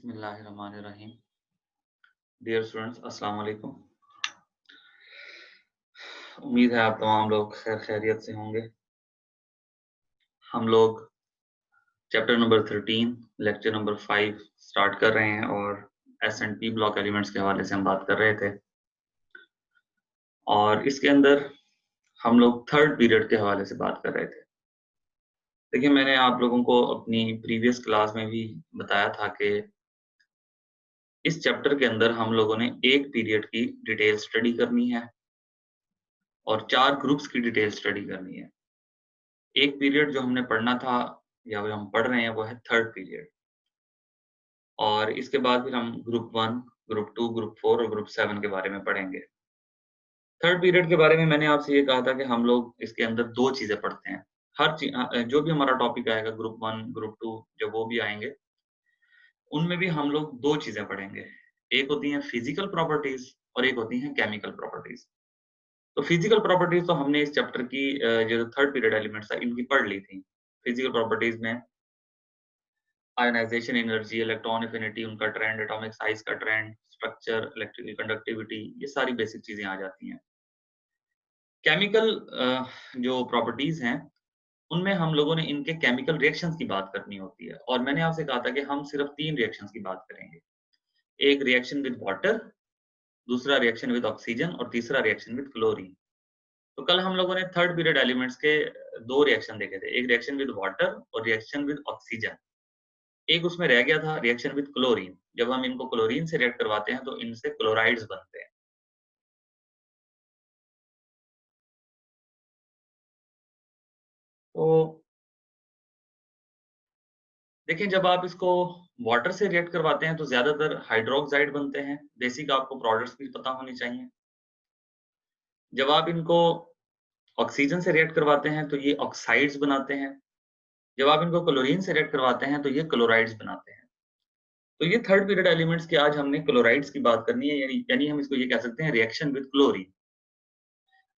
बिस्मिल्लाहिर्रहमानिर्रहीम। Dear students, अस्सलाम वालेकुम। उम्मीद है आप तमाम लोग खैर खैरियत से होंगे। हम लोग chapter number 13 lecture number 5 start कर रहे हैं और एस&पी ब्लॉक एलिमेंट्स के हवाले से हम बात कर रहे थे और इसके अंदर हम लोग थर्ड पीरियड के हवाले से बात कर रहे थे। देखिए, मैंने आप लोगों को अपनी प्रीवियस क्लास में भी बताया था कि इस चैप्टर के अंदर हम लोगों ने एक पीरियड की डिटेल स्टडी करनी है और 4 ग्रुप्स की डिटेल स्टडी करनी है। एक पीरियड जो हमने पढ़ना था या जो हम पढ़ रहे हैं वो है थर्ड पीरियड और इसके बाद फिर हम ग्रुप 1, ग्रुप 2, ग्रुप 4 और ग्रुप 7 के बारे में पढ़ेंगे। थर्ड पीरियड के बारे में मैंने आपसे ये कहा था कि हम लोग इसके अंदर 2 चीज़ें पढ़ते हैं। जो भी हमारा टॉपिक आएगा ग्रुप 1, ग्रुप 2 जब वो भी आएंगे, उनमें भी हम लोग 2 चीज़ें पढ़ेंगे। एक होती हैं फिजिकल प्रॉपर्टीज़ और एक होती हैं केमिकल प्रॉपर्टीज़। तो फिजिकल प्रॉपर्टीज़ तो हमने इस चैप्टर की जो थर्ड पीरियड एलिमेंट्स है इनकी पढ़ ली थी। फिजिकल प्रॉपर्टीज़ में आयनाइजेशन एनर्जी, इलेक्ट्रॉन एफिनिटी, उनका ट्रेंड, एटॉमिक साइज का ट्रेंड, स्ट्रक्चर, इलेक्ट्रिकल कंडक्टिविटी, ये सारी बेसिक चीजें आ जाती हैं। केमिकल जो प्रॉपर्टीज हैं उनमें हम लोगों ने इनके केमिकल रिएक्शंस की बात करनी होती है और मैंने आपसे कहा था कि हम सिर्फ 3 रिएक्शंस की बात करेंगे। एक रिएक्शन विद वाटर, दूसरा रिएक्शन विद ऑक्सीजन और तीसरा रिएक्शन विद क्लोरीन। तो कल हम लोगों ने थर्ड पीरियड एलिमेंट्स के 2 रिएक्शन देखे थे, एक रिएक्शन विद वाटर और रिएक्शन विद ऑक्सीजन। एक उसमें रह गया था रिएक्शन विद क्लोरीन। जब हम इनको क्लोरीन से रिएक्ट करवाते हैं तो इनसे क्लोराइड्स बनते हैं। तो देखिए, जब आप इसको वाटर से रिएक्ट करवाते हैं तो ज्यादातर हाइड्रोक्साइड बनते हैं। बेसिक आपको प्रोडक्ट्स भी पता होनी चाहिए। जब आप इनको ऑक्सीजन से रिएक्ट करवाते हैं तो ये ऑक्साइड्स बनाते हैं। जब आप इनको क्लोरीन से रिएक्ट करवाते हैं तो ये क्लोराइड्स बनाते हैं। तो ये थर्ड पीरियड एलिमेंट्स की आज हमने क्लोराइड्स की बात करनी है, यानी हम इसको ये कह सकते हैं रिएक्शन विद क्लोरीन।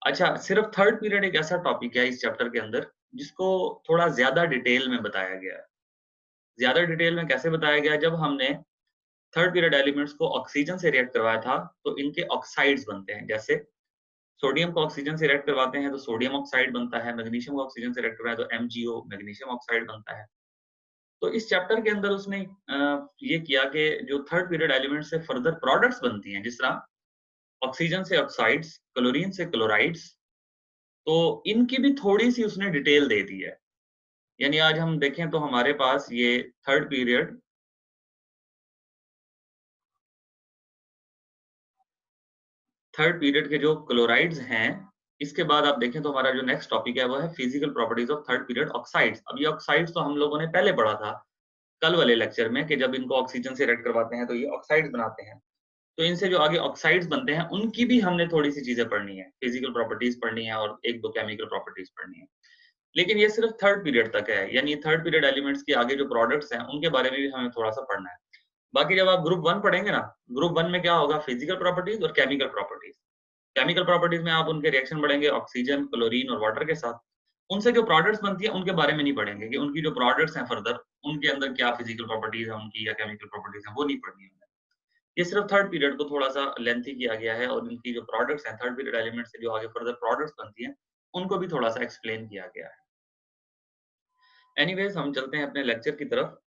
अच्छा, सिर्फ थर्ड पीरियड एक ऐसा टॉपिक है इस चैप्टर के अंदर जिसको थोड़ा ज़्यादा डिटेल में बताया गया है। ज़्यादा डिटेल में कैसे बताया गया है? जब हमने थर्ड पीरियड एलिमेंट्स को ऑक्सीजन से रिएक्ट करवाया था, तो इनके ऑक्साइड्स बनते हैं। जैसे सोडियम को ऑक्सीजन से रिएक्ट करवाते हैं तो सोडियम ऑक्साइड बनता है, मैग्नीशियम को ऑक्सीजन से रिएक्ट करवाएं तो MgO मैग्नीशियम ऑक्साइड बनता है। तो इस चैप्टर के अंदर उसने ये किया कि जो थर्ड पीरियड एलिमेंट्स से फर्दर प्रोडक्ट्स बनती हैं, जिस तरह ऑक्सीजन से ऑक्साइड्स, क्लोरीन से क्लोराइड्स, तो इनकी भी थोड़ी-सी उसने डिटेल दे दी है। यानी आज हम देखें तो हमारे पास ये थर्ड पीरियड के जो क्लोराइड्स हैं, इसके बाद आप देखें तो हमारा जो नेक्स्ट टॉपिक है वो है physical properties of third period oxides. अब ये ऑक्साइड्स तो हम लोगों ने पहले पढ़ा था कल वाले लेक्चर में कि जब इनको ऑक्सीजन से रिएक्ट करवाते हैं तो ये ऑक्साइड्स बनाते हैं। तो इनसे जो आगे ऑक्साइड्स बनते हैं उनकी भी हमने थोड़ी सी चीजें पढ़नी है, फिजिकल प्रॉपर्टीज पढ़नी है और 1-2 केमिकल प्रॉपर्टीज पढ़नी है। लेकिन ये सिर्फ थर्ड पीरियड तक है, यानी थर्ड पीरियड एलिमेंट्स के आगे जो प्रोडक्ट्स हैं उनके बारे में भी हमें थोड़ा सा पढ़ना है। बाकी जब आप ग्रुप 1 पढ़ेंगे ना, ग्रुप 1 में क्या होगा, फिजिकल प्रॉपर्टीज और केमिकल प्रॉपर्टीज। केमिकल प्रॉपर्टीज में आप उनके रिएक्शन पढ़ेंगे ऑक्सीजन, क्लोरीन और वाटर के साथ। उनसे जो प्रोडक्ट्स बनती है उनके बारे में नहीं पढ़ेंगे कि उनकी जो प्रोडक्ट्स हैं फर्दर उनके अंदर क्या फिजिकल प्रॉपर्टीज है उनकी या केमिकल प्रॉपर्टीज है, वो नहीं पढ़नी है। ये सिर्फ थर्ड पीरियड को थोड़ा सा लेंथी किया गया है और इनकी जो प्रोडक्ट्स हैं थर्ड पीरियड एलिमेंट से जो आगे फर्दर प्रोडक्ट्स बनती हैं उनको भी थोड़ा सा एक्सप्लेन किया गया है। एनीवेज, हम चलते हैं अपने लेक्चर की तरफ।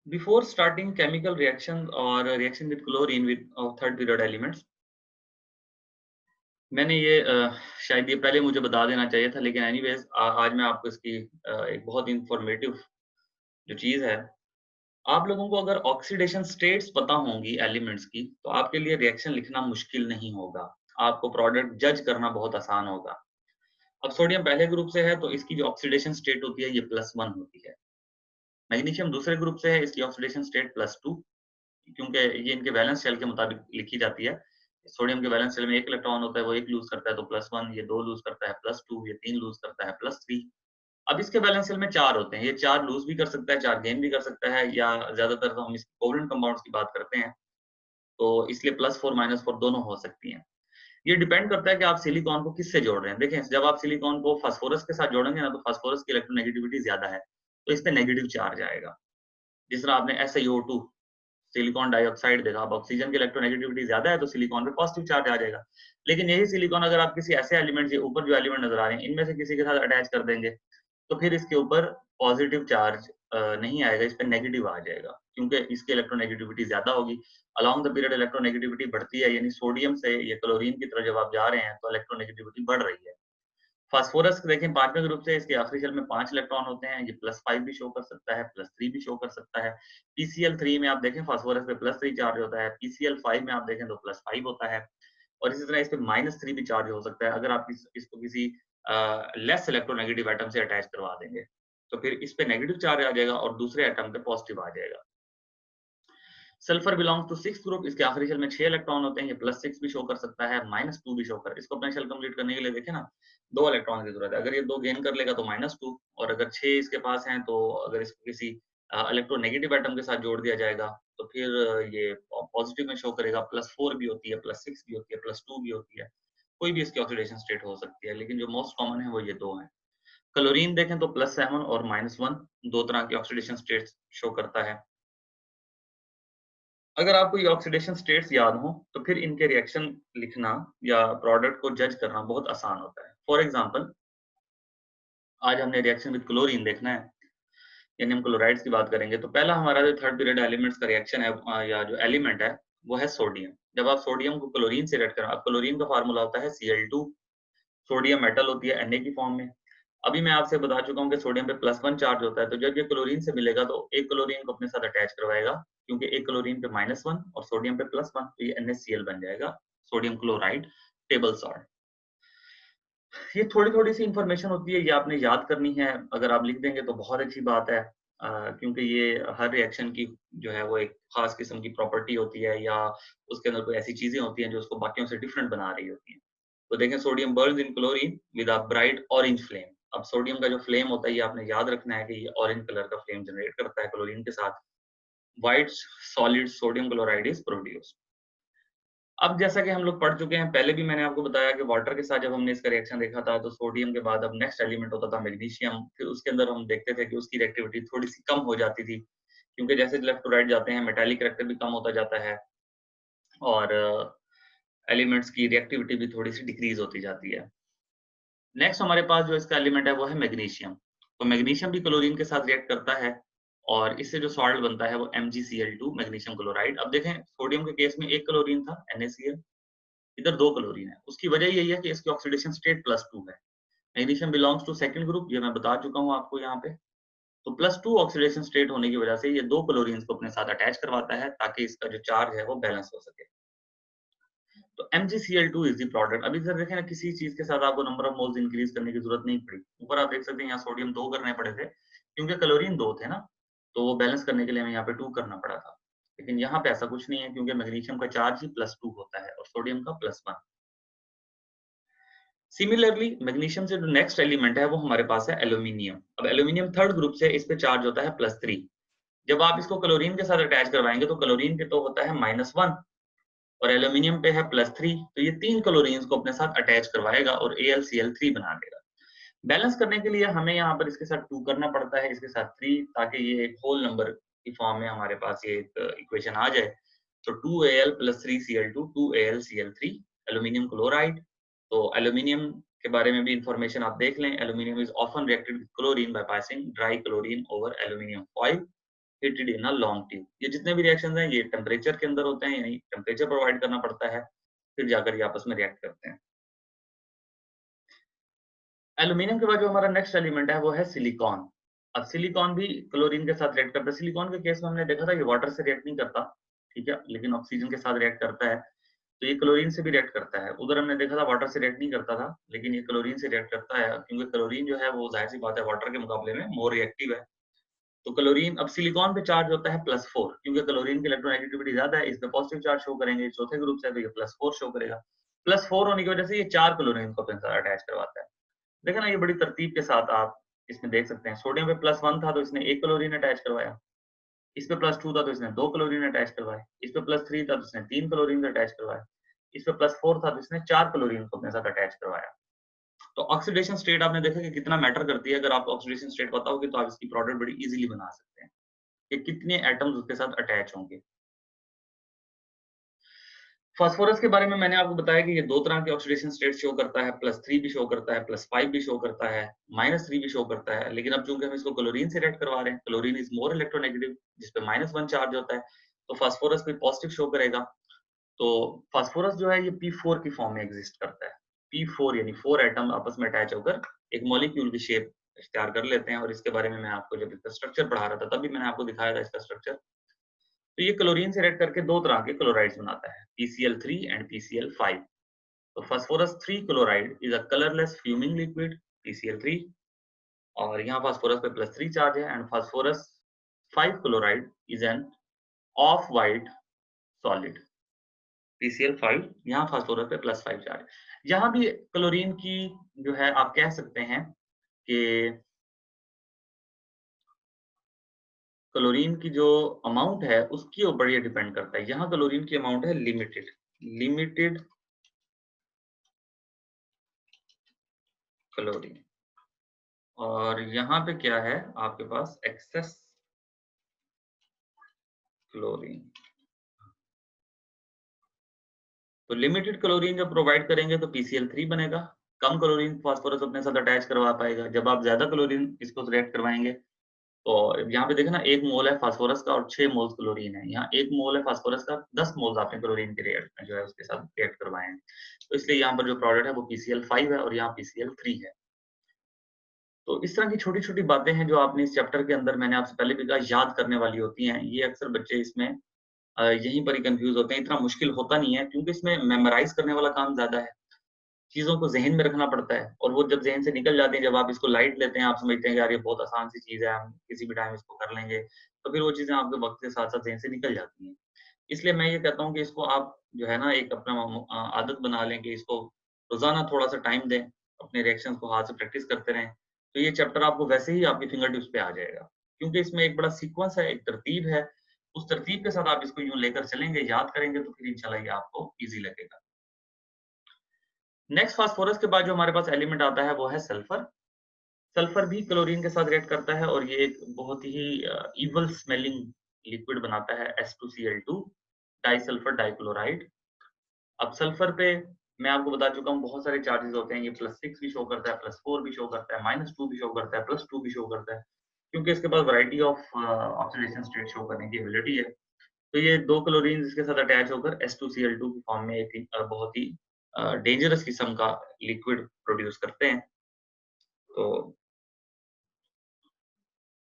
बिफोर स्टार्टिंग केमिकल रिएक्शन और reaction with chlorine with third period elements, मैंने ये शायद ये पहले मुझे बता देना चाहिए था, लेकिन एनीवेज आज मैं आपको इसकी एक बहुत इंफॉर्मेटिव जो चीज़ है, आप लोगों को अगर ऑक्सीडेशन स्टेट्स पता होंगी एलिमेंट्स की तो आपके लिए रिएक्शन लिखना मुश्किल नहीं होगा। आपको प्रोडक्ट जज करना बहुत आसान होगा। अब सोडियम पहले ग्रुप से है तो इसकी जो ऑक्सीडेशन स्टेट होती है ये +1 होती है। मैग्नीशियम दूसरे ग्रुप से है, इसकी ऑक्सीडेशन स्टेट +2, क्योंकि ये इनके वैलेंस शेल के मुताबिक लिखी जाती है। सोडियम के वैलेंस शेल में 1 इलेक्ट्रॉन होता है, वो 1 लूज़ करता है तो +1, ये 2 लूज़ करता है +2, ये 3 लूज़ करता है +3। अब इसके वैलेंस शेल में 4 होते हैं, ये 4 लूज़ भी कर सकता है, 4 गेन भी कर सकता है, या ज़्यादातर तो हम इस कोवेलेंट कंपाउंड्स की बात करते हैं, तो इसलिए +4 -4 दोनों हो सकती हैं। ये डिपेंड करता है कि आप सिलिकॉन को किससे जोड़ रहे हैं। देखें, जब आप सिलिकॉन को फास्फोरस के साथ जोड़ेंगे ना, तो फास्फोरस की इलेक्ट्रोनेगेटिविटी ज़्यादा है, तो इस पे नेगेटिव चार्ज आएगा। जिस तरह आपने SiO2 सिलिकॉन डाइऑक्साइड देखा, अब ऑक्सीजन की इलेक्ट्रोनेगेटिविटी ज़्यादा है, तो सिलिकॉन पे पॉजिटिव चार्ज आ जाएगा। लेकिन यही सिलिकॉन अगर आप किसी ऐसे एलिमेंट, ये ऊपर जो एलिमेंट नज़र आ रहे हैं, इनमें से किसी के साथ अटैच कर देंगे, तो फिर इसके ऊपर पॉजिटिव चार्ज नहीं आएगा, इस पे नेगेटिव आ जाएगा, क्योंकि इसकी इलेक्ट्रोनेगेटिविटी ज़्यादा होगी। अलोंग द पीरियड इलेक्ट्रोनेगेटिविटी बढ़ती है, यानी सोडियम से या क्लोरीन की तरफ जब आप जा रहे हैं, तो इलेक्ट्रोनेगेटिविटी बढ़ रही है। फास्फोरस देखें 5वें ग्रुप से, इसके आखिरी शेल में 5 इलेक्ट्रॉन होते हैं, ये +5 भी शो कर सकता है, +3 भी शो कर सकता है। PCl3 में आप देखें फास्फोरस पे +3 चार्ज होता है, PCl5 में आप देखें तो +5 होता है, और इसी तरह इस पे -3 भी चार्ज हो सकता है, अगर आप इसको किसी लेस इलेक्ट्रोनेगेटिव एटम से अटैच करवा देंगे, तो फिर इस पे नेगेटिव चार्ज आ जाएगा और दूसरे एटम पे पॉजिटिव आ जाएगा। Sulphur belongs to 6th group, इसके आखिरी शेल में 6 इलेक्ट्रॉन होते हैं, ये +6 भी शो कर सकता है, -2 भी शो कर, इसको अपना शेल कंप्लीट करने के लिए देखें ना, 2 इलेक्ट्रॉन की जरूरत है। अगर ये 2 गेन कर लेगा तो -2, और अगर 6 इसके पास हैं, तो अगर इसको किसी इलेक्ट्रोनेगेटिव एटम के साथ जोड़ दिया जाएगा, तो फिर ये पॉजिटिव में शो करेगा, +4 भी होती है, +6 भी होती है, +2 भी होती है, कोई भी इसकी ऑक्सीडेशन स्टेट हो सकती है, लेकिन जो मोस्ट कॉमन है वो ये 2 हैं। क्लोरीन देखें तो +7 और -1 2 तरह की ऑक्सीडेशन स्टेट्स शो करता है। अगर आपको ये ऑक्सीडेशन स्टेट्स याद हो, तो फिर इनके रिएक्शन लिखना या प्रोडक्ट को जज करना बहुत आसान होता है। फॉर एग्जांपल, आज हमने रिएक्शन विद क्लोरीन देखना है, यानी हम क्लोराइड्स की बात करेंगे, तो पहला हमारा जो थर्ड पीरियड एलिमेंट्स का रिएक्शन है, या जो एलिमेंट है, वो है सोडियम। जब आप सोडियम को क्लोरीन से रिएक्ट करें, अब क्लोरीन का फार्मूला होता है Cl2, सोडियम मेटल होती है Na की फॉर्म में। अभी मैं आपसे बता चुका हूँ कि सोडियम पे +1 चार्ज होता है, तो जब ये क्लोरीन से मिलेगा, तो एक क्लोरीन को अपने साथ अटैच करवाएगा, क्योंकि एक क्लोरीन पे -1 और सोडियम पे +1, तो ये NaCl बन जाएगा, सोडियम क्लोराइड, टेबल सॉल्ट। ये थोड़ी-थोड़ी सी इन्फॉर्मेशन होती है, ये आपने याद करनी है, अगर आप लिख देंगे तो बहुत अच्छी बात है, क्योंकि ये हर रिएक्शन की जो है वो एक खास किस्म की प्रॉपर्टी होती है, या उसके अंदर कोई ऐसी चीज़ें होती हैं जो उसको बाकियों से डिफरेंट बना रही होती हैं। तो देखें, sodium Burns in chlorine with a bright orange flame. अब सोडियम का जो फ्लेम होता है, ये आपने याद रखना है कि ये ऑरेंज कलर का फ्लेम जनरेट करता है क्लोरीन के साथ। White solid sodium chloride is produced. अब जैसा कि हम लोग पढ़ चुके हैं, पहले भी मैंने आपको बताया कि वाटर के साथ जब हमने इसका रिएक्शन देखा था, तो सोडियम के बाद अब नेक्स्ट एलिमेंट होता था मैग्नीशियम। फिर उसके अंदर हम देखते थे कि उसकी रिएक्टिविटी थोड़ी-सी कम हो जाती थी, क्योंकि जैसे लेफ्ट टू राइट जाते हैं, मेटालिक कैरेक्टर भी कम होता जाता है, और एलिमेंट्स की रिएक्टिविटी भी थोड़ी-सी डिक्रीज़ होती जाती है। नेक्स्ट हमारे पास जो इसका एलिमेंट है, वो है मैग्नीशियम। तो मैग्नीशियम भी क्लोरीन के साथ रिएक्ट करता है, और इससे जो सॉल्ट बनता है वो MgCl2, मैग्नीशियम क्लोराइड। अब देखें, सोडियम के केस में 1 क्लोरीन था, NaCl, इधर 2 क्लोरीन है। उसकी वजह यही है कि इसकी ऑक्सीडेशन स्टेट +2 है। Magnesium belongs to second group, ये मैं बता चुका हूँ आपको यहाँ पे। तो +2 ऑक्सीडेशन स्टेट होने की वजह से ये 2 क्लोरीन्स को अपने साथ अटैच करवाता है, ताकि इसका जो चार्ज है वो बैलेंस हो सके। तो MgCl2 इज द प्रोडक्ट। अभी इधर देखें ना, किसी चीज़ के साथ आपको नंबर ऑफ मोल्स इंक्रीज करने की जरूरत नहीं पड़ी। ऊपर आप देख सकते हैं, यहाँ सोडियम 2 करने पड़े थे, क्योंकि क्लोरीन 2 थे ना, तो वो बैलेंस करने के लिए हमें यहाँ पे 2 करना पड़ा था। लेकिन यहाँ पे ऐसा कुछ नहीं है, क्योंकि मैग्नीशियम का चार्ज ही +2 होता है और सोडियम का +1। सिमिलरली मैग्नीशियम से जो नेक्स्ट एलिमेंट है, वो हमारे पास है एल्यूमीनियम। अब एल्यूमीनियम थर्ड ग्रुप से, इस पे चार्ज होता है +3। जब आप इसको क्लोरीन के साथ अटैच करवाएंगे, तो क्लोरीन पे तो होता है -1 और एल्यूमीनियम पे है +3, तो ये 3 क्लोरीन्स को अपने साथ अटैच करवाएगा और AlCl3 बना देगा। बैलेंस करने के लिए हमें यहाँ पर इसके साथ 2 करना पड़ता है, इसके साथ 3, ताकि ये एक होल नंबर की फॉर्म में हमारे पास ये एक इक्वेशन आ जाए। तो 2Al + 3Cl2, 2AlCl3, aluminium chloride. तो एल्यूमीनियम के बारे में भी इंफॉर्मेशन आप देख लें। Aluminium is often reacted with chlorine by passing dry chlorine over aluminium foil heated in a long tube. ये जितने भी रिएक्शंस हैं, ये टेम्परेचर के अंदर होते हैं, यानी टेम्परेचर प्रोवाइड करना पड़ता है, फिर जाकर ये आपस में रिएक्ट करते हैं। एल्यूमीनियम के बाद जो हमारा नेक्स्ट एलिमेंट है, वो है सिलिकॉन। अब सिलिकॉन भी क्लोरीन के साथ रिएक्ट करता है। सिलिकॉन के केस में हमने देखा था, ये वाटर से रिएक्ट नहीं करता, ठीक है, लेकिन ऑक्सीजन के साथ रिएक्ट करता है। तो ये क्लोरीन से भी रिएक्ट करता है। उधर हमने देखा था वाटर से रिएक्ट नहीं करता था, लेकिन ये क्लोरीन से रिएक्ट करता है, क्योंकि क्लोरीन जो है वो ज़ाहिर-सी बात है वाटर के मुकाबले में मोर रिएक्टिव है। तो क्लोरीन, अब सिलिकॉन पे चार्ज होता है +4, क्योंकि क्लोरीन की इलेक्ट्रोनेगेटिविटी ज़्यादा है, इसमें पॉजिटिव चार्ज शो करेंगे, चौथे ग्रुप से, तो ये +4 शो करेगा। +4 होने की वजह से ये 4 क्लोरीन को अपने साथ अटैच करवाता है। देखा ना, ये बड़ी तरतीब के साथ आप इसमें देख सकते हैं। सोडियम पे +1 था, तो इसने 1 क्लोरीन अटैच करवाया। इस पे +2 था, तो इसने 2 क्लोरीन अटैच करवाए। इस पे +3 था, तो इसने 3 क्लोरीन अटैच करवाए। इसमें +4 था तो इसने 4 क्लोरीन को अपने साथ अटैच करवाया। तो ऑक्सीडेशन स्टेट आपने देखा कि कितना मैटर करती है। अगर आपको ऑक्सीडेशन स्टेट पता होगी तो आप इसकी प्रोडक्ट बड़ी इजीली बना सकते हैं कि कितने एटम्स उसके साथ अटैच होंगे। फास्फोरस के बारे में मैंने आपको बताया कि ये 2 तरह के ऑक्सीडेशन स्टेट शो करता है, +3 भी शो करता है, +5 भी शो करता है, -3 भी शो करता है। लेकिन अब चूंकि हम इसको क्लोरीन से रिएक्ट करवा रहे हैं, क्लोरीन इज मोर इलेक्ट्रोनेगेटिव जिसपे -1 चार्ज होता है, तो फास्फोरस भी पॉजिटिव शो करेगा। तो फास्फोरस जो है ये P4 की फॉर्म में एग्जिस्ट करता है। P4 यानी 4 एटम आपस में अटैच होकर एक मॉलिक्यूल की शेप इख्तियार कर लेते हैं, और इसके बारे में मैं आपको जब इसका स्ट्रक्चर पढ़ा रहा था तब भी मैंने आपको दिखाया था इसका स्ट्रक्चर। तो ये क्लोरीन से रिएक्ट करके 2 तरह के क्लोराइड्स बनाता है, PCl3 एंड PCl5। तो phosphorus 3 chloride is a colourless fuming liquid, PCl3, और यहाँ फास्फोरस पे +3 चार्ज है, and phosphorus 5 chloride is an of white solid, PCl5। यहाँ फास्फोरस पे +5 चार्ज। यहाँ भी क्लोरीन की जो है आप कह सकते हैं कि क्लोरीन की जो अमाउंट है उसके ऊपर ये डिपेंड करता है। यहाँ क्लोरीन की अमाउंट है लिमिटेड, लिमिटेड क्लोरीन, और यहाँ पे क्या है आपके पास एक्सेस क्लोरीन। तो लिमिटेड क्लोरीन जब प्रोवाइड करेंगे तो PCl3 बनेगा, कम क्लोरीन फास्फोरस अपने साथ अटैच करवा पाएगा। जब आप ज्यादा क्लोरीन इसको रिएक्ट करवाएंगे तो यहाँ पे देखो ना, 1 मोल है फास्फोरस का और 6 मोल्स क्लोरीन है। यहाँ 1 मोल है फास्फोरस का, 10 मोल्स आपने क्लोरीन के रिएक्ट जो है उसके साथ रिएक्ट करवाए हैं। तो इसलिए यहाँ पर जो प्रोडक्ट है वो PCl5 है और यहाँ PCl3 है। तो इस तरह की छोटी-छोटी बातें हैं जो आपने इस चैप्टर के अंदर, मैंने आपसे पहले भी कहा, याद करने वाली होती हैं। ये अक्सर बच्चे इसमें यहीं पर ही कन्फ्यूज़ होते हैं। इतना मुश्किल होता नहीं है क्योंकि इसमें मेमोराइज़ करने वाला काम ज़्यादा है। चीज़ों को ज़हन में रखना पड़ता है, और वो जब ज़हन से निकल जाती हैं, जब आप इसको लाइट लेते हैं, आप समझते हैं कि यार ये बहुत आसान सी चीज़ है, हम किसी भी टाइम इसको कर लेंगे, तो फिर वो चीज़ें आपके वक़्त के साथ-साथ ज़हन से निकल जाती हैं। इसलिए मैं ये कहता हूँ कि इसको आप जो है ना एक अपना आदत बना लें कि इसको रोज़ाना थोड़ा-सा टाइम दें, अपने रिएक्शंस को हाथ से प्रैक्टिस करते रहें, तो ये चैप्टर आपको वैसे ही आपकी फिंगर टिप्स पे आ जाएगा। क्योंकि इसमें एक बड़ा सीक्वेंस है, एक तरतीब है, उस तरतीब के साथ आप इसको यूँ लेकर चलेंगे, याद करेंगे, तो फिर इंशाल्लाह ये आपको ईज़ी लगेगा। नेक्स्ट फास्फोरस के बाद जो हमारे पास एलिमेंट आता है वो है सल्फर। सल्फर भी क्लोरीन के साथ रिएक्ट करता है और ये एक बहुत ही इवल स्मेलिंग लिक्विड बनाता है, S2Cl2 डाइसल्फर डाइक्लोराइड। अब सल्फर पे मैं आपको बता चुका हूँ बहुत सारे चार्जेस होते हैं। ये +6 भी शो करता है, +4 भी शो करता है, -2 भी शो करता है, +2 भी शो करता है, क्योंकि इसके पास variety of oxidation state show करने की एबिलिटी है। तो ये 2 क्लोरीन इसके साथ अटैच होकर S2Cl2 की फॉर्म में एक बहुत ही डेंजरस किस्म का लिक्विड प्रोड्यूस करते हैं। तो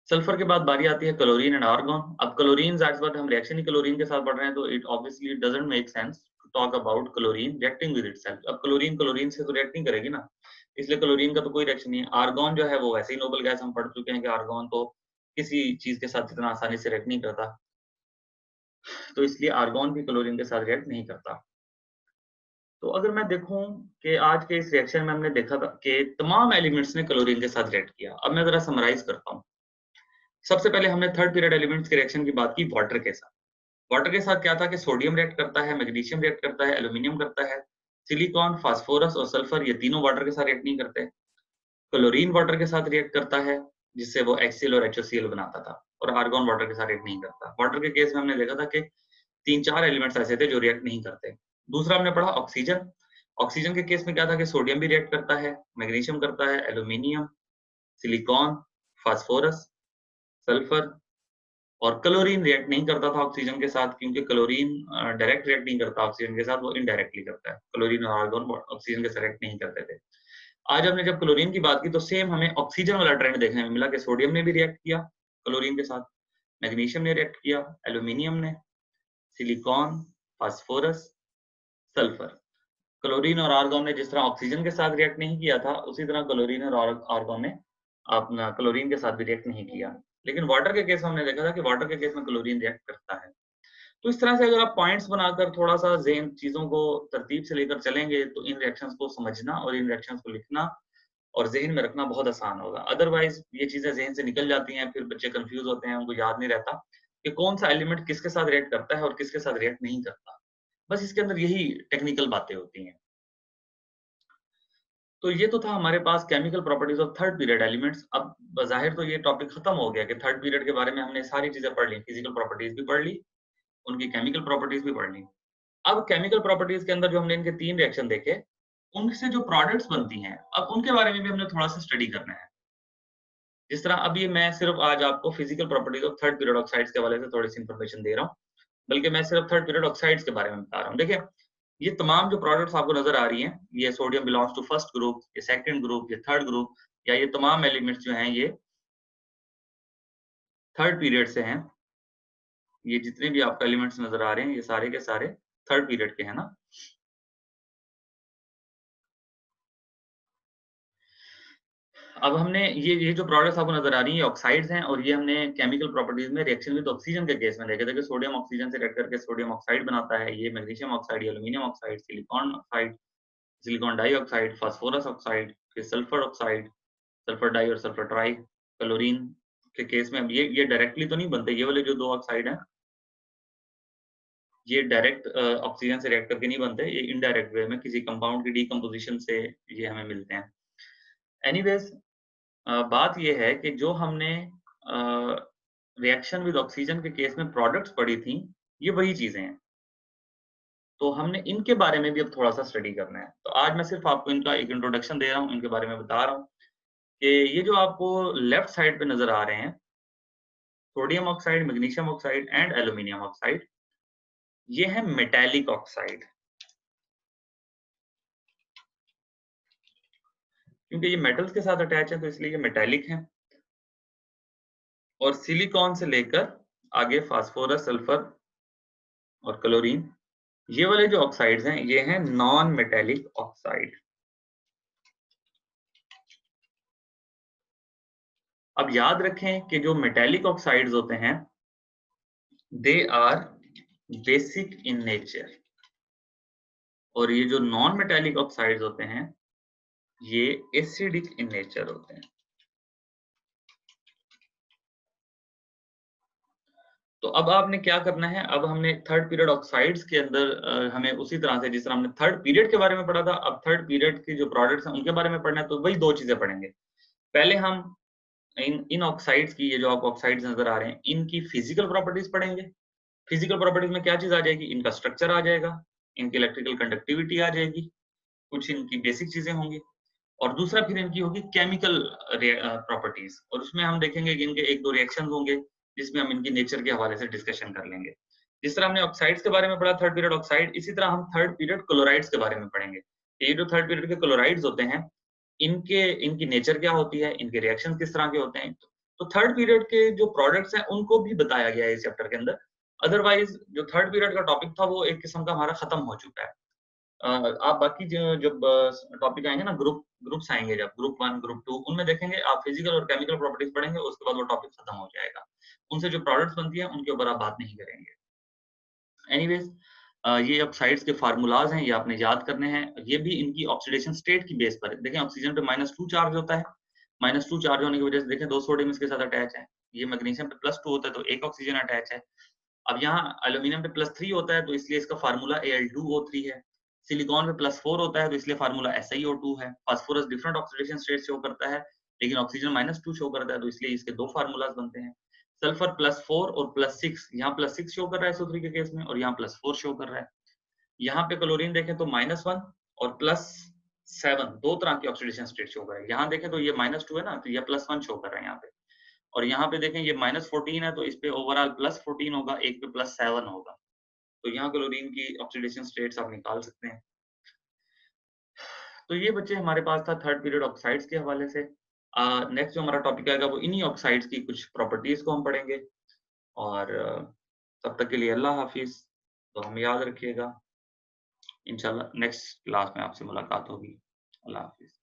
सल्फर के बाद बारी आती है क्लोरीन एंड आर्गन। अब क्लोरीन ज़ाहिर सी बात है, हम रिएक्शन ही क्लोरीन के साथ पढ़ रहे हैं, तो it obviously doesn't make sense to talk about chlorine reacting with itself. अब क्लोरीन क्लोरीन से तो रिएक्ट नहीं करेगी ना, इसलिए क्लोरीन का तो कोई रिएक्शन नहीं है। आर्गन जो है वो वैसे ही नोबल गैस, हम पढ़ चुके हैं कि आर्गन तो किसी चीज़ के साथ इतना आसानी से रिएक्ट नहीं करता, तो इसलिए आर्गन भी क्लोरीन के साथ रिएक्ट नहीं करता। तो अगर मैं देखूं कि आज के इस रिएक्शन में हमने देखा था कि तमाम एलिमेंट्स ने क्लोरीन के साथ रिएक्ट किया। अब मैं ज़रा समराइज़ करता हूँ। सबसे पहले हमने थर्ड पीरियड एलिमेंट्स के रिएक्शन की बात की वाटर के साथ। वाटर के साथ क्या था कि सोडियम रिएक्ट करता है, मैग्नीशियम रिएक्ट करता है, एल्यूमीनियम करता है, सिलिकॉन, फास्फोरस और सल्फर ये तीनों वाटर के साथ रिएक्ट नहीं करते। क्लोरीन वाटर के साथ रिएक्ट करता है, जिससे वो HCl और HOCl बनाता था, और आर्गन वाटर के साथ रिएक्ट नहीं करता। वाटर के केस में हमने देखा था कि 3-4 एलिमेंट्स ऐसे थे जो रिएक्ट नहीं करते। दूसरा हमने पढ़ा ऑक्सीजन। ऑक्सीजन के केस में क्या था कि सोडियम भी रिएक्ट करता है, मैग्नीशियम करता है, एल्यूमीनियम, सिलिकॉन, फास्फोरस, सल्फर, और क्लोरीन रिएक्ट नहीं करता था ऑक्सीजन के साथ, क्योंकि क्लोरीन डायरेक्ट रिएक्ट नहीं करता ऑक्सीजन के साथ, वो इनडायरेक्टली करता है। क्लोरीन और आर्गन ऑक्सीजन के साथ रिएक्ट नहीं करते थे। आज हमने जब क्लोरीन की बात की तो सेम हमें ऑक्सीजन वाला ट्रेंड देखने में मिला कि सोडियम ने भी रिएक्ट किया क्लोरीन के साथ, मैग्नीशियम ने रिएक्ट किया, एल्यूमीनियम ने, सिलिकॉन, फास्फोरस, सल्फर। क्लोरीन और आर्गन ने जिस तरह ऑक्सीजन के साथ रिएक्ट नहीं किया था, उसी तरह क्लोरीन और आर्गन ने अपना क्लोरीन के साथ भी रिएक्ट नहीं किया। लेकिन वाटर के केस में हमने देखा था कि वाटर के केस में क्लोरीन रिएक्ट करता है। तो इस तरह से अगर आप पॉइंट्स बनाकर थोड़ा-सा ज़हन चीज़ों को तरतीब से लेकर चलेंगे, तो इन रिएक्शंस को समझना और इन रिएक्शंस को लिखना और ज़हन में रखना बहुत आसान होगा। अदरवाइज़ ये चीज़ें ज़हन से निकल जाती हैं, फिर बच्चे कन्फ्यूज़ होते हैं, उनको याद नहीं रहता कि कौन-सा एलिमेंट किसके साथ रिएक्ट करता है और किसके साथ रिएक्ट नहीं करता। बस इसके अंदर यही टेक्निकल बातें होती हैं। तो ये तो था हमारे पास chemical properties of third period elements. अब बज़ाहिर तो ये टॉपिक खत्म हो गया कि थर्ड पीरियड के बारे में हमने सारी चीजें पढ़ ली, फिजिकल प्रॉपर्टीज भी पढ़ ली, उनकी केमिकल प्रॉपर्टीज भी पढ़ ली। अब केमिकल प्रॉपर्टीज के अंदर जो हमने इनके 3 रिएक्शन देखे, उनसे जो प्रोडक्ट्स बनती हैं, अब उनके बारे में भी हमने थोड़ा-सा स्टडी करना है। जिस तरह अभी मैं सिर्फ आज आपको physical properties of third period oxides के हवाले से थोड़ी-सी इन्फॉर्मेशन दे रहा हूँ, बल्कि मैं सिर्फ थर्ड पीरियड ऑक्साइड्स के बारे में बता रहा हूँ। देखिए, ये तमाम जो प्रोडक्ट्स आपको नज़र आ रही हैं, ये sodium belongs to first group, ये सेकंड ग्रुप, ये थर्ड ग्रुप, या ये तमाम एलिमेंट्स जो हैं ये थर्ड पीरियड से हैं। ये जितने भी आपको एलिमेंट्स नज़र आ रहे हैं, ये सारे के सारे थर्ड पीरियड के हैं ना। अब हमने ये जो प्रोडक्ट्स आपको नज़र आ रही हैं, ये ऑक्साइड्स हैं, और ये हमने केमिकल प्रॉपर्टीज में रिएक्शन विद ऑक्सीजन के केस में देखे थे कि सोडियम ऑक्सीजन से रिएक्ट करके सोडियम ऑक्साइड बनाता है। ये मैग्नीशियम ऑक्साइड, ये aluminium oxide, silicon oxide, silicon dioxide, phosphorus oxide, फिर सल्फर ऑक्साइड, सल्फर डाई और सल्फर ट्राई, क्लोरीन के केस में। अब ये डायरेक्टली तो नहीं बनते, ये वाले जो 2 ऑक्साइड हैं, ये डायरेक्ट ऑक्सीजन से रिएक्ट करके नहीं बनते, ये इनडायरेक्ट वे में किसी कंपाउंड की डिकम्पोजिशन से ये हमें मिलते हैं। एनीवेज़, बात ये है कि जो हमने रिएक्शन विद ऑक्सीजन के केस में प्रोडक्ट्स पढ़ी थी, ये वही चीज़ें हैं। तो हमने इनके बारे में भी अब थोड़ा-सा स्टडी करना है। तो आज मैं सिर्फ़ आपको इनका एक इंट्रोडक्शन दे रहा हूँ, इनके बारे में बता रहा हूँ कि ये जो आपको लेफ्ट साइड पे नज़र आ रहे हैं, sodium oxide, magnesium oxide and aluminium oxide, ये है मेटालिक ऑक्साइड। क्योंकि ये मेटल्स के साथ अटैच है तो इसलिए ये मेटालिक हैं। और सिलिकॉन से लेकर आगे फास्फोरस, सल्फर और क्लोरीन, ये वाले जो ऑक्साइड्स हैं, ये हैं नॉन मेटालिक ऑक्साइड। अब याद रखें कि जो मेटालिक ऑक्साइड्स होते हैं, they are basic in nature, और ये जो नॉन मेटालिक ऑक्साइड्स होते हैं, ये एसिडिक इन नेचर होते हैं। तो अब आपने क्या करना है, अब हमने थर्ड पीरियड ऑक्साइड्स के अंदर हमें उसी तरह से जिस तरह हमने थर्ड पीरियड के बारे में पढ़ा था, अब थर्ड पीरियड की जो प्रोडक्ट्स हैं उनके बारे में पढ़ना है, तो वही 2 चीजें पढ़ेंगे। पहले हम इन ऑक्साइड्स की, ये जो आपको ऑक्साइड्स नजर आ रहे हैं, इनकी फिजिकल प्रॉपर्टीज पढ़ेंगे। फिजिकल प्रॉपर्टीज में क्या चीज आ जाएगी, इनका स्ट्रक्चर आ जाएगा, इनकी इलेक्ट्रिकल कंडक्टिविटी आ जाएगी, कुछ इनकी बेसिक चीजें होंगी, और दूसरा फिर इनकी होगी केमिकल प्रॉपर्टीज, और उसमें हम देखेंगे कि इनके 1-2 रिएक्शंस होंगे जिसमें हम इनकी नेचर के हवाले से डिस्कशन कर लेंगे। जिस तरह हमने ऑक्साइड्स के बारे में पढ़ा थर्ड पीरियड ऑक्साइड, इसी तरह हम थर्ड पीरियड क्लोराइड्स के बारे में पढ़ेंगे। ये जो थर्ड पीरियड के क्लोराइड्स होते हैं, इनकी नेचर क्या होती है, इनके रिएक्शंस किस तरह के होते हैं। तो थर्ड पीरियड के जो प्रोडक्ट्स हैं उनको भी बताया गया है इस चैप्टर के अंदर। अदरवाइज जो थर्ड पीरियड का टॉपिक था वो एक किस्म का हमारा खत्म हो चुका है। आप बाकी जब टॉपिक आएंगे ना, ग्रुप्स आएंगे, जब ग्रुप 1 ग्रुप 2, उनमें देखेंगे आप फिजिकल और केमिकल प्रॉपर्टीज पढ़ेंगे, उसके बाद वो टॉपिक खत्म हो जाएगा। उनसे जो प्रोडक्ट्स बनती हैं उनके ऊपर आप बात नहीं करेंगे। एनीवेज, ये ऑक्साइड्स के फार्मूलाज हैं, ये आपने याद करने हैं। ये भी इनकी ऑक्सीडेशन स्टेट की बेस पर है। देखें, ऑक्सीजन पे -2 चार्ज होता है, -2 चार्ज होने की वजह से देखें 2 सोडियम इसके साथ अटैच है। ये मैग्नीशियम पे +2 होता है तो 1 ऑक्सीजन अटैच है। अब यहाँ एल्यूमीनियम पे +3 होता है तो इसलिए इसका फार्मूला Al2O3 है। सिलिकॉन पे +4 होता है तो इसलिए फार्मूला SiO2 है। Phosphorus different oxidation state show करता है, लेकिन ऑक्सीजन -2 शो करता है तो इसलिए इसके 2 फार्मूलाज बनते हैं। सल्फर +4 और +6, यहाँ +6 शो कर रहा है SO3 के केस में, और यहाँ +4 शो कर रहा है। यहाँ पे क्लोरीन देखें तो -1 और +7, 2 तरह की ऑक्सीडेशन स्टेट शो कर रहा है। यहाँ देखें तो ये -2 है ना, तो ये +1 शो कर रहा है यहाँ पे। और यहाँ पे देखें ये -14 है तो इस पे ओवरऑल +14 होगा, एक पे +7 होगा। तो यहाँ क्लोरीन की ऑक्सीडेशन स्टेट्स आप निकाल सकते हैं। तो ये बच्चे हमारे पास था थर्ड पीरियड ऑक्साइड्स के हवाले से। नेक्स्ट जो हमारा टॉपिक आएगा वो इन्हीं ऑक्साइड्स की कुछ प्रॉपर्टीज को हम पढ़ेंगे। और तब तक के लिए अल्लाह हाफिज। तो हमें याद रखिएगा, इंशाल्लाह नेक्स्ट क्लास में आपसे मुलाकात होगी। अल्लाह हाफिज।